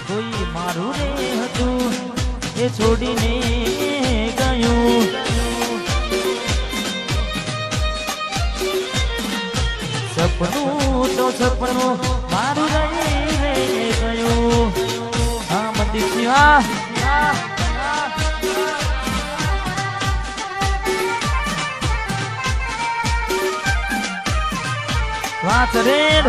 કોઈ મારું રે હતું એ છોડીને ગયું. સપનું તો સપનું મારું રહી ગયું. હા મંદિર વાત રેડ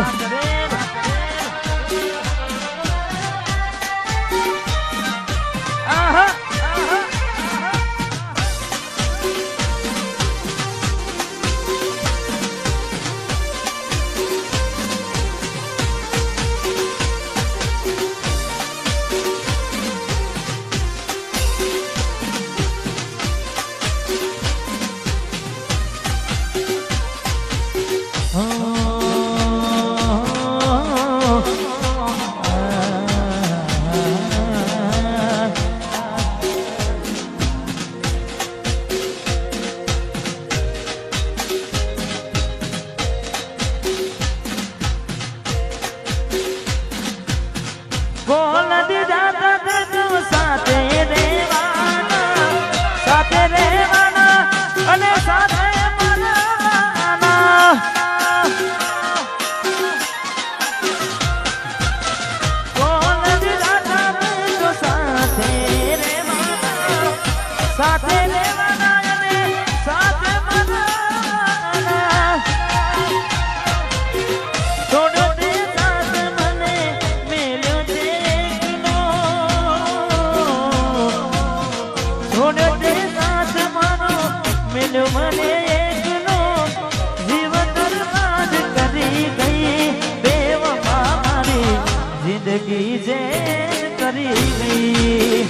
જિંદગી જેલ કરી ગઈ.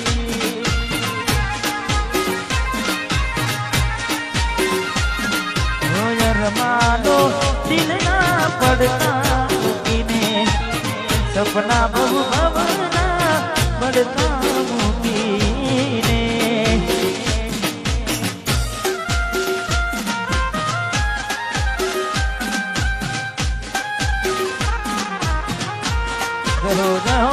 રમાડો દિલના પડતા મૂકીને સપના બહુ ભવના પડતા મૂકીને રહો રહો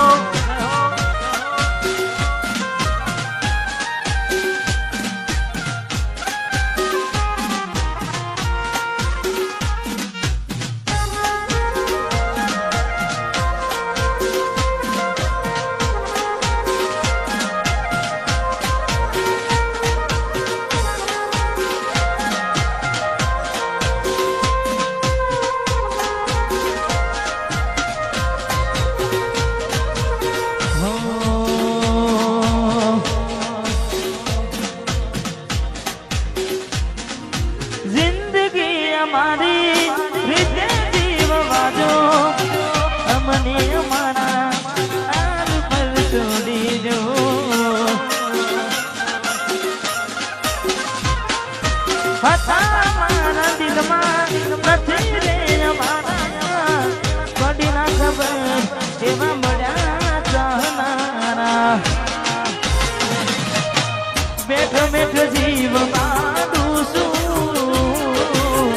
બેઠો બેઠો જીવ બાંધું છું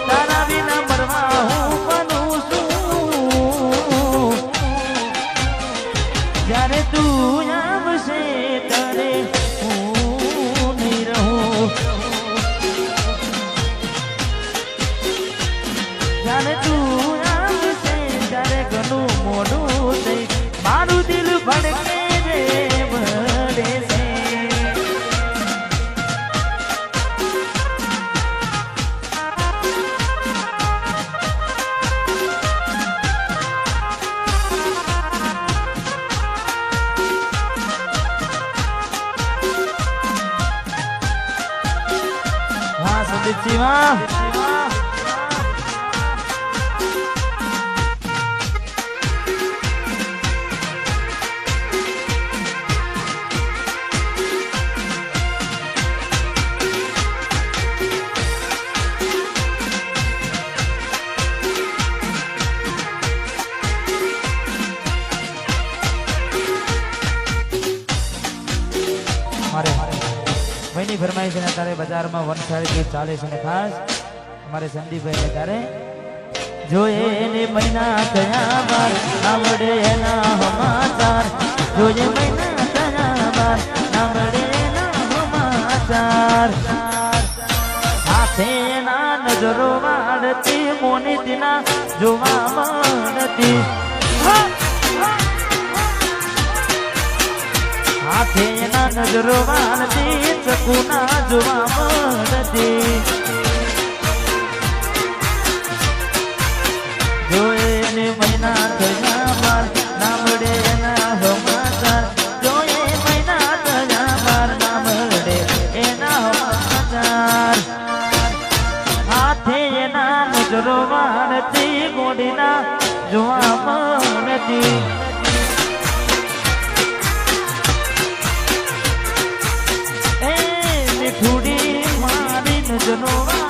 તારા વિના મરવા હું બનું છું. જ્યારે તું આવશે ત્યારે હું નહીં રહું. જ્યારે તું આવશે ત્યારે ઘણું મોડું થઈ મારું દિલ ભડકે રે ભડે છે. સંદીપ ભાઈની ફરમાઈશ ને તારે બજારમાં વનસારી ગીત ચાલે છે ને ખાસ અમારે સંદીપભાઈ ને તારે જોઈએ એને મહિના થયા બાર આવડે એના સમાચાર જોવા મળતી હાથે એના નજરો વાળતી ચકુના જોવા મળતી જોઈને મહિના થયા માર ના મળે એના સમાચાર જોએ મહિના થયા માર ના મળે એના સમાચાર હાથે એના નજરો વાળતી ગોડીના જોવા મળતી થોડી મારી નજરો વાળતી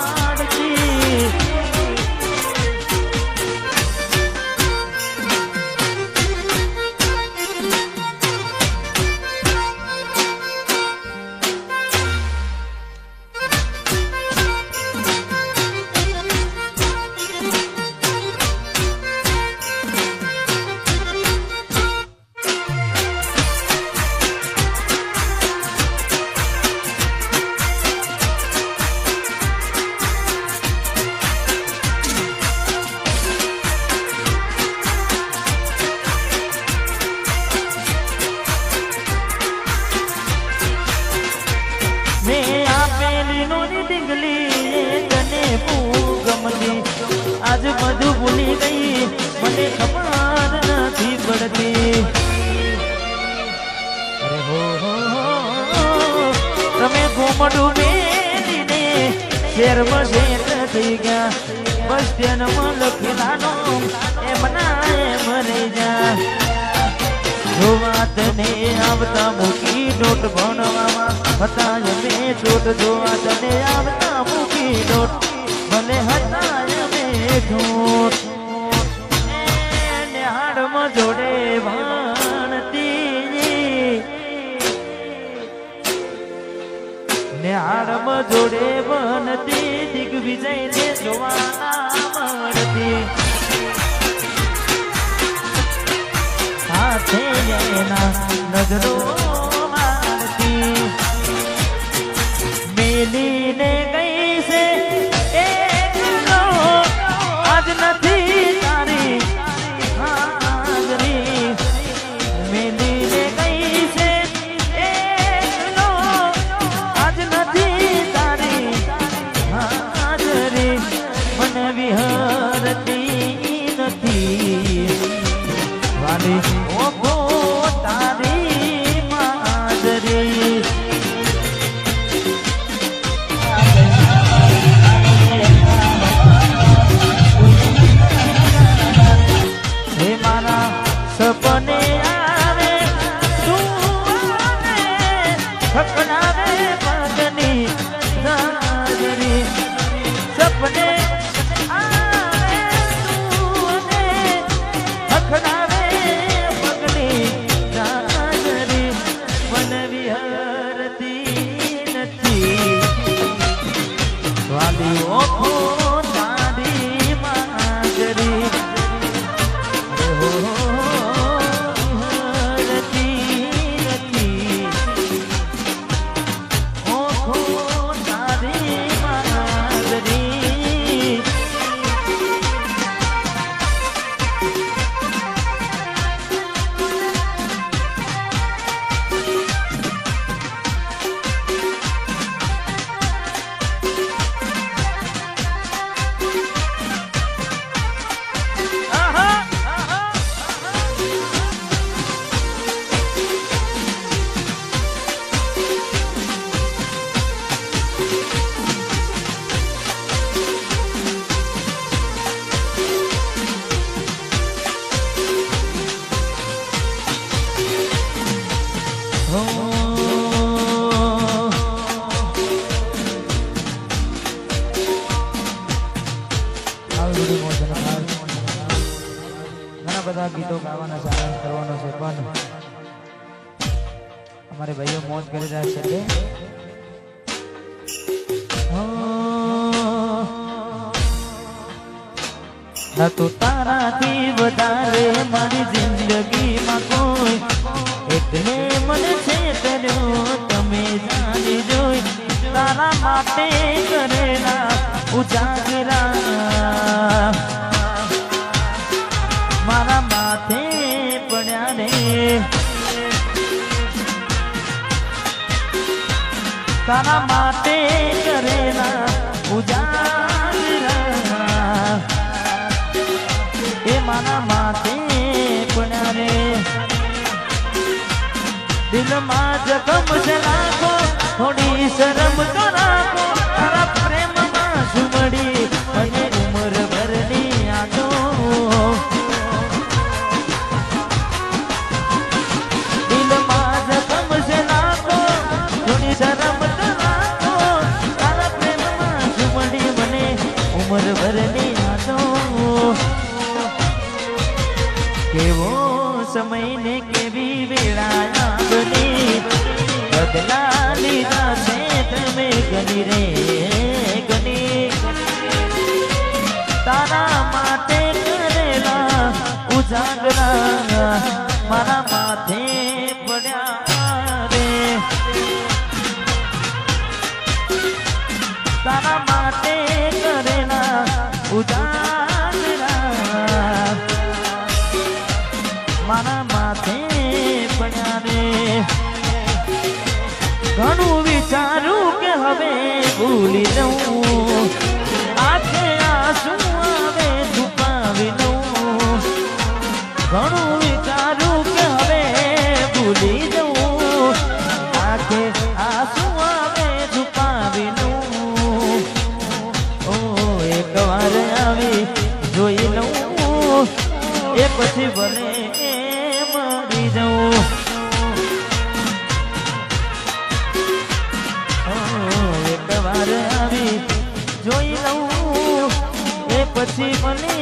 આજ બધું ભૂલી ગઈ મને ખબર નથી પડતી અરે હો તમે ઘૂમડું મેલીને શેરમાં શેર થઈ ગયા બસ સ્ટેન્ડમાં લખેલાનો એમ ના એમ રહી જા જોવા તને આવતા મૂકી નોટ ભણવામાં હતા અમે ચોટ જોવા તને આવતા મૂકી નોટ ભલે હતા અમે ઠોઠ નિહાળમાં જોડે ભણતી નિહાળમાં જોડે ભણતી દિગ્વિજયને જોવા મળતી હાથે એના નજરો મારતી મેલીને ગઈ છે આજ નથી તારી હાજરી મેલીને ગઈ છે એકલો આજ નથી તારી હાજરી મને વિહરતી નથી વાલી ઓખો તારી માજરી સપને આવે સુવાને સપનાવે પગની હાજરી સપને આવે સુવાને સપનાવે પગની હાજરી મન વિહરતી નથી વાલી ઓખો તારી માજરી ઘણા બધા ગીતો ગાવાના સારા કરવાનો છે પણ અમારે ભાઈઓ મોજ કરી રહ્યા છે ન તો તારાથી વધારે મારી જિંદગીમાં કોઈ એટલે મને છે તર્યો તમે જાણી જોઈ તારા માટે કરેલા ઉજાગરા તારા માટે કરેલા ઉજાગરા એ મારા માથે પડ્યા રે દિલમાં જખમ છે લાખો થોડી શરમ તો રાખો તારા પ્રેમમાં સુમડી મને ઉમર ભરની યાદો દિલમાં જખમ છે લાખો થોડી શરમ તો રાખો તારા પ્રેમમાં સુમડી મને ઉમર ભરની યાદો કેવો સમય ને કેવી વેળા બદલા લીધા છે તમે ગની રે ગની તારા માટે કરેલા ઉજાગરા મારા માથે પડ્યા રે તારા માટે કરેલા ઉજાગરા મારા માથે પડ્યા રે ઘણું વિચારું કે હવે ભૂલી લઉં આંખે આંસુ આવે છુપાવી લઉં ઘણું વિચારું કે હવે ભૂલી જઉં આંખે આંસુ આવે છુપાવી લઉં ઓ એક વાર આવી જોઈ લઉં એ પછી ભલે મરી જાઉં એક વાર આવી જોઈ લઉં એ પછી મને